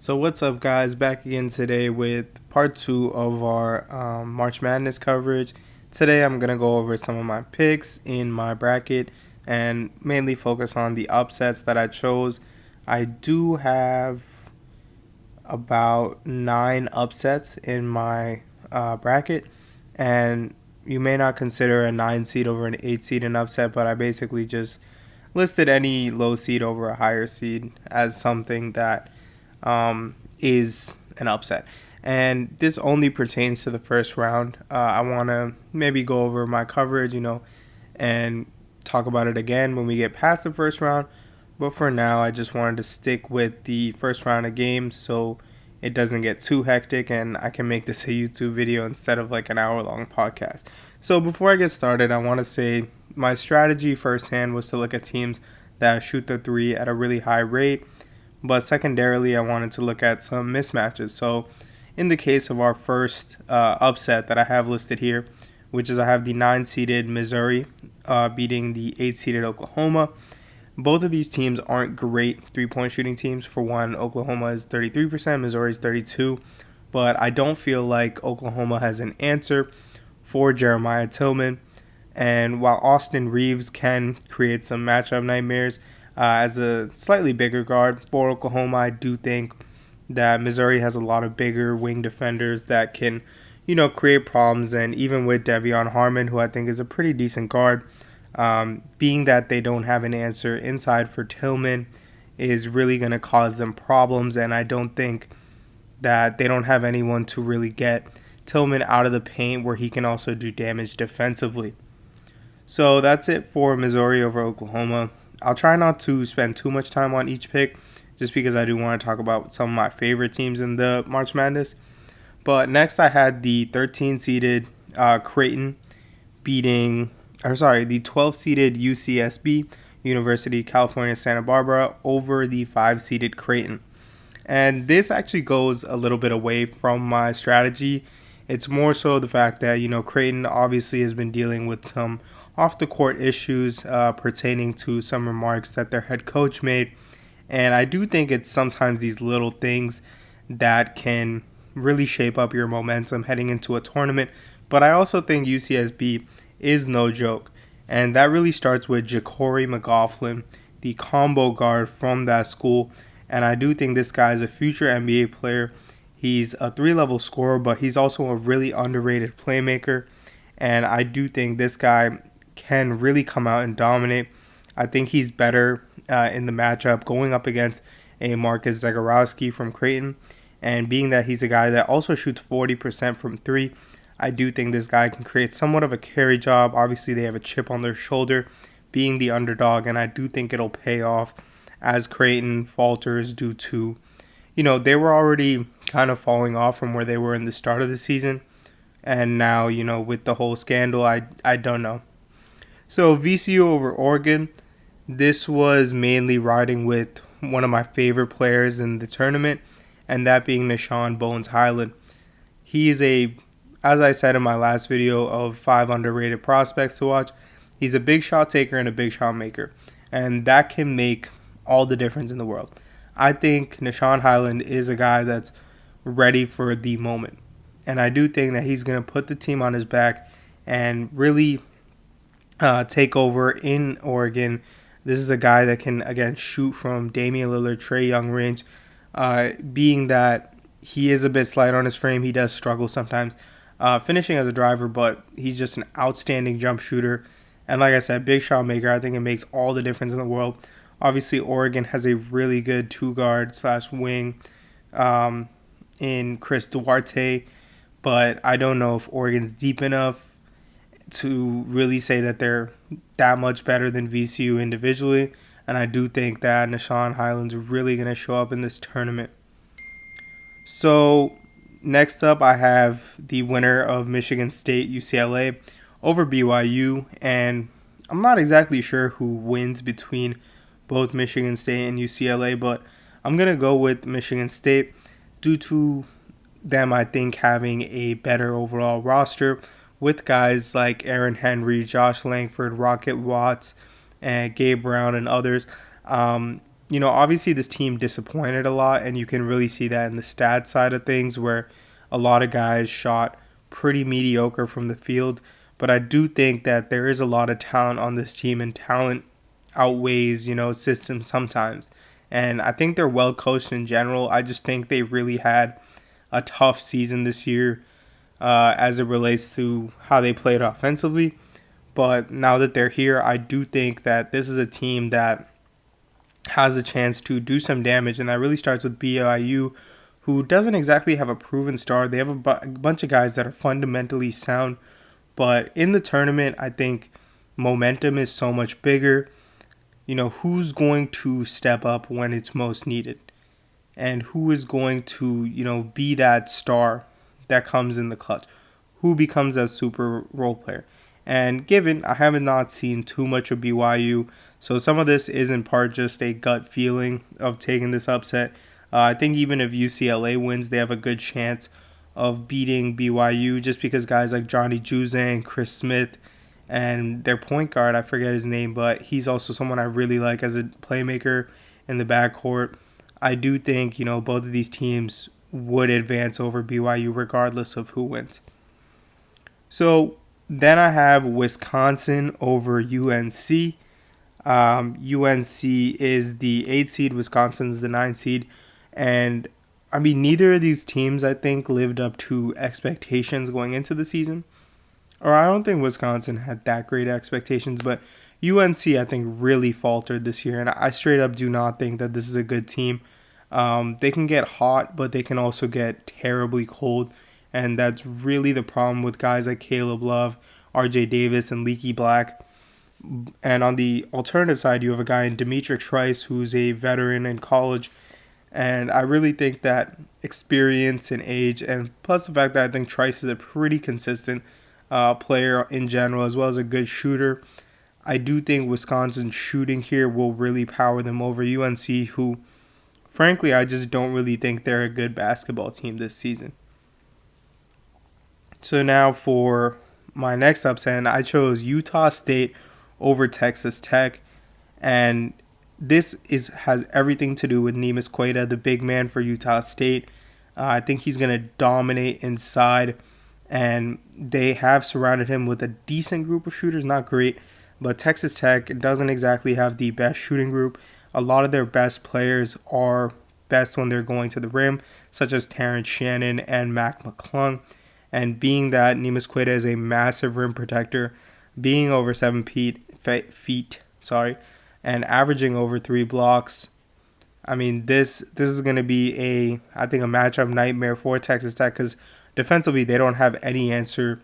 So what's up, guys? Back again today with part two of our March Madness coverage. Today I'm gonna go over some of my picks in my bracket and mainly focus on the upsets that I chose. I do have about 9 upsets in my bracket, and you may not consider a 9 seed over an 8 seed an upset, but I basically just listed any low seed over a higher seed as something that is an upset. And this only pertains to the first round. I want to maybe go over my coverage, and talk about it again when we get past the first round. But for now, I just wanted to stick with the first round of games so it doesn't get too hectic and I can make this a YouTube video instead of like an hour-long podcast. So before I get started, I want to say my strategy firsthand was to look at teams that shoot the three at a really high rate. But secondarily, I wanted to look at some mismatches. So in the case of our first upset that I have listed here, which is I have the 9-seeded Missouri beating the 8-seeded Oklahoma. Both of these teams aren't great three-point shooting teams. For one, Oklahoma is 33%, Missouri is 32%. But I don't feel like Oklahoma has an answer for Jeremiah Tillman. And while Austin Reeves can create some matchup nightmares, as a slightly bigger guard for Oklahoma, I do think that Missouri has a lot of bigger wing defenders that can, create problems. And even with Devion Harmon, who I think is a pretty decent guard, being that they don't have an answer inside for Tillman is really going to cause them problems. And I don't think that they don't have anyone to really get Tillman out of the paint where he can also do damage defensively. So that's it for Missouri over Oklahoma. I'll try not to spend too much time on each pick just because I do want to talk about some of my favorite teams in the March Madness. But next I had the 13-seeded Creighton beating, the 12-seeded UCSB, University of California, Santa Barbara, over the 5-seeded Creighton. And this actually goes a little bit away from my strategy. It's more so the fact that, Creighton obviously has been dealing with some off-the-court issues pertaining to some remarks that their head coach made. And I do think it's sometimes these little things that can really shape up your momentum heading into a tournament. But I also think UCSB is no joke. And that really starts with Ja'Cory McLaughlin, the combo guard from that school. And I do think this guy is a future NBA player. He's a 3-level scorer, but he's also a really underrated playmaker. And I do think this guy can really come out and dominate. I think he's better in the matchup going up against a Marcus Zagorowski from Creighton. And being that he's a guy that also shoots 40% from 3, I do think this guy can create somewhat of a carry job. Obviously, they have a chip on their shoulder being the underdog, and I do think it'll pay off as Creighton falters due to, they were already kind of falling off from where they were in the start of the season. And now, with the whole scandal, I don't know. So VCU over Oregon, this was mainly riding with one of my favorite players in the tournament, and that being Nashawn Bones Highland. He is as I said in my last video, of 5 underrated prospects to watch. He's a big shot taker and a big shot maker, and that can make all the difference in the world. I think Nashawn Highland is a guy that's ready for the moment, and I do think that he's going to put the team on his back and really take over in Oregon. This is a guy that can, again, shoot from Damian Lillard, Trae Young range. Being that he is a bit slight on his frame, he does struggle sometimes finishing as a driver, but he's just an outstanding jump shooter. And like I said, big shot maker. I think it makes all the difference in the world. Obviously, Oregon has a really good two-guard/wing in Chris Duarte, but I don't know if Oregon's deep enough to really say that they're that much better than VCU individually. And I do think that Nashawn Highland's really going to show up in this tournament. So next up, I have the winner of Michigan State UCLA over BYU. And I'm not exactly sure who wins between both Michigan State and UCLA, but I'm going to go with Michigan State due to them, I think, having a better overall roster with guys like Aaron Henry, Josh Langford, Rocket Watts, and Gabe Brown, and others. obviously this team disappointed a lot, and you can really see that in the stat side of things where a lot of guys shot pretty mediocre from the field. But I do think that there is a lot of talent on this team, and talent outweighs, system sometimes. And I think they're well coached in general. I just think they really had a tough season this year as it relates to how they played offensively. But now that they're here, I do think that this is a team that has a chance to do some damage, and that really starts with BYU, who doesn't exactly have a proven star. They have a bunch of guys that are fundamentally sound, but in the tournament, I think momentum is so much bigger. Who's going to step up when it's most needed, and who is going to, be that star that comes in the clutch, who becomes that super role player. And given I haven't not seen too much of BYU, so some of this is in part just a gut feeling of taking this upset. I think even if UCLA wins, they have a good chance of beating BYU just because guys like Johnny Juzang, Chris Smith, and their point guard, I forget his name, but he's also someone I really like as a playmaker in the backcourt. I do think, both of these teams would advance over BYU regardless of who wins. So then I have Wisconsin over UNC. UNC is the 8th seed, Wisconsin's the 9th seed. And neither of these teams, I think, lived up to expectations going into the season. Or I don't think Wisconsin had that great expectations, but UNC, I think, really faltered this year. And I straight up do not think that this is a good team. They can get hot, but they can also get terribly cold. And that's really the problem with guys like Caleb Love, RJ Davis, and Leaky Black. And on the alternative side, you have a guy in Demetric Trice, who's a veteran in college. And I really think that experience and age, and plus the fact that I think Trice is a pretty consistent player in general, as well as a good shooter, I do think Wisconsin's shooting here will really power them over UNC, who, frankly, I just don't really think they're a good basketball team this season. So now for my next upset, and I chose Utah State over Texas Tech, and this has everything to do with Neemias Queta, the big man for Utah State. I think he's going to dominate inside, and they have surrounded him with a decent group of shooters, not great, but Texas Tech doesn't exactly have the best shooting group. A lot of their best players are best when they're going to the rim, such as Terrence Shannon and Mac McClung. And being that Neemias Queta is a massive rim protector, being over 7 feet, and averaging over 3 blocks, this is going to be I think a matchup nightmare for Texas Tech because defensively they don't have any answer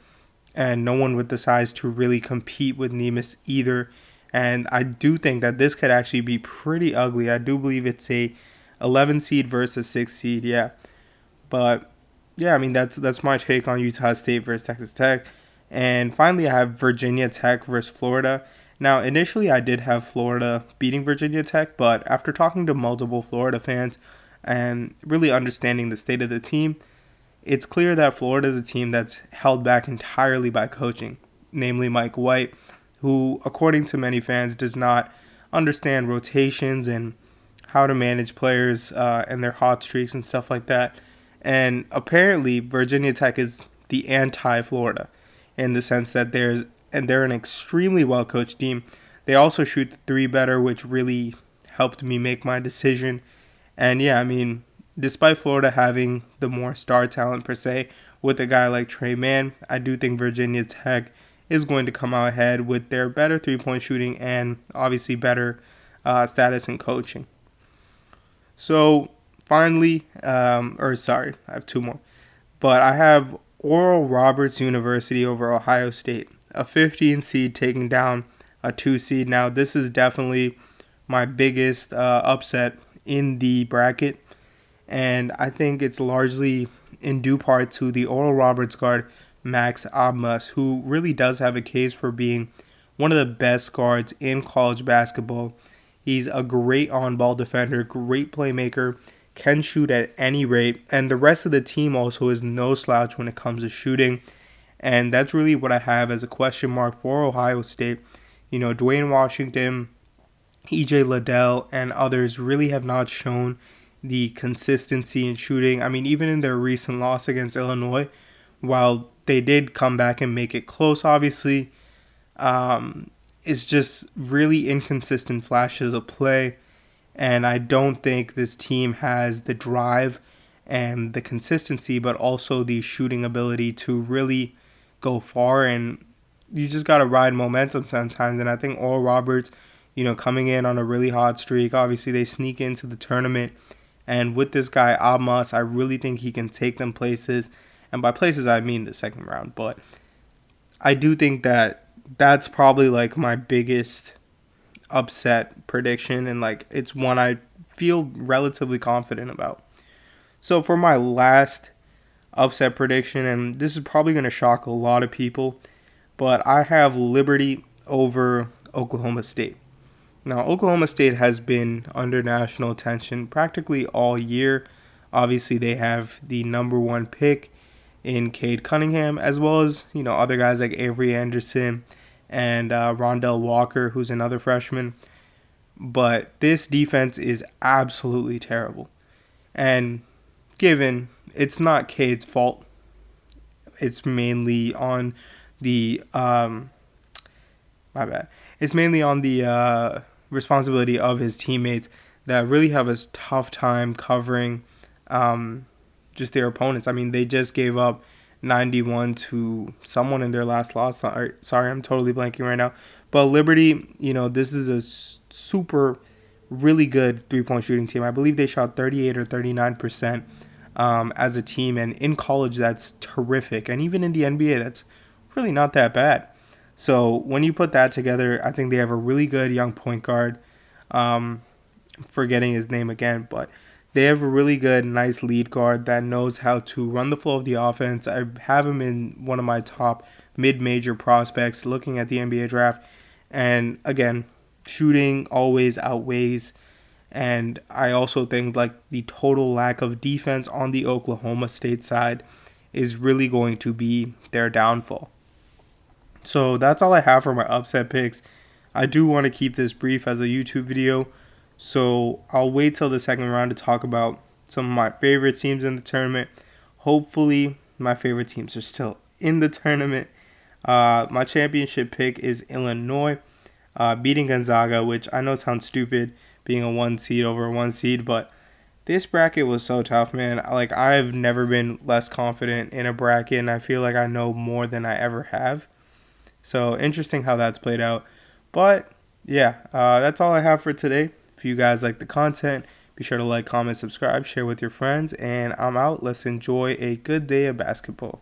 and no one with the size to really compete with Neemias either. And I do think that this could actually be pretty ugly. I do believe it's a 11 seed versus 6 seed, yeah. But yeah, that's my take on Utah State versus Texas Tech. And finally, I have Virginia Tech versus Florida. Now, initially, I did have Florida beating Virginia Tech, but after talking to multiple Florida fans and really understanding the state of the team, it's clear that Florida is a team that's held back entirely by coaching, namely Mike White, who, according to many fans, does not understand rotations and how to manage players and their hot streaks and stuff like that. And apparently, Virginia Tech is the anti-Florida in the sense that they're an extremely well-coached team. They also shoot the three better, which really helped me make my decision. And yeah, despite Florida having the more star talent per se, with a guy like Trey Mann, I do think Virginia Tech is going to come out ahead with their better three-point shooting and obviously better status in coaching. So finally, I have two more. But I have Oral Roberts University over Ohio State, a 15 seed taking down a 2 seed. Now, this is definitely my biggest upset in the bracket, and I think it's largely in due part to the Oral Roberts guard, Max Abmas, who really does have a case for being one of the best guards in college basketball. He's a great on-ball defender, great playmaker, can shoot at any rate, and the rest of the team also is no slouch when it comes to shooting. And that's really what I have as a question mark for Ohio State. Dwayne Washington, EJ Liddell and others really have not shown the consistency in shooting. I mean, even in their recent loss against Illinois, while they did come back and make it close, obviously, it's just really inconsistent flashes of play. And I don't think this team has the drive and the consistency, but also the shooting ability to really go far. And you just got to ride momentum sometimes. And I think Oral Roberts, coming in on a really hot streak, obviously they sneak into the tournament. And with this guy, Almas, I really think he can take them places. And by places, I mean the second round. But I do think that that's probably like my biggest upset prediction. And like it's one I feel relatively confident about. So for my last upset prediction, and this is probably going to shock a lot of people, but I have Liberty over Oklahoma State. Now, Oklahoma State has been under national attention practically all year. Obviously, they have the number one pick in Cade Cunningham, as well as other guys like Avery Anderson and Rondell Walker, who's another freshman. But this defense is absolutely terrible. And given it's not Cade's fault, it's mainly on the my bad. It's mainly on the responsibility of his teammates that really have a tough time covering just their opponents. I mean, they just gave up 91 to someone in their last loss. Sorry, I'm totally blanking right now. But Liberty, this is a super, really good three-point shooting team. I believe they shot 38 or 39% as a team. And in college, that's terrific. And even in the NBA, that's really not that bad. So when you put that together, I think they have a really good young point guard. Forgetting his name again, but they have a really good, nice lead guard that knows how to run the flow of the offense. I have him in one of my top mid-major prospects looking at the NBA draft. And again, shooting always outweighs. And I also think like the total lack of defense on the Oklahoma State side is really going to be their downfall. So that's all I have for my upset picks. I do want to keep this brief as a YouTube video, so I'll wait till the second round to talk about some of my favorite teams in the tournament. Hopefully, my favorite teams are still in the tournament. My championship pick is Illinois, beating Gonzaga, which I know sounds stupid, being a 1 seed over a 1 seed, but this bracket was so tough, man. Like, I've never been less confident in a bracket, and I feel like I know more than I ever have. So interesting how that's played out. But yeah, that's all I have for today. If you guys like the content, be sure to like, comment, subscribe, share with your friends. And I'm out. Let's enjoy a good day of basketball.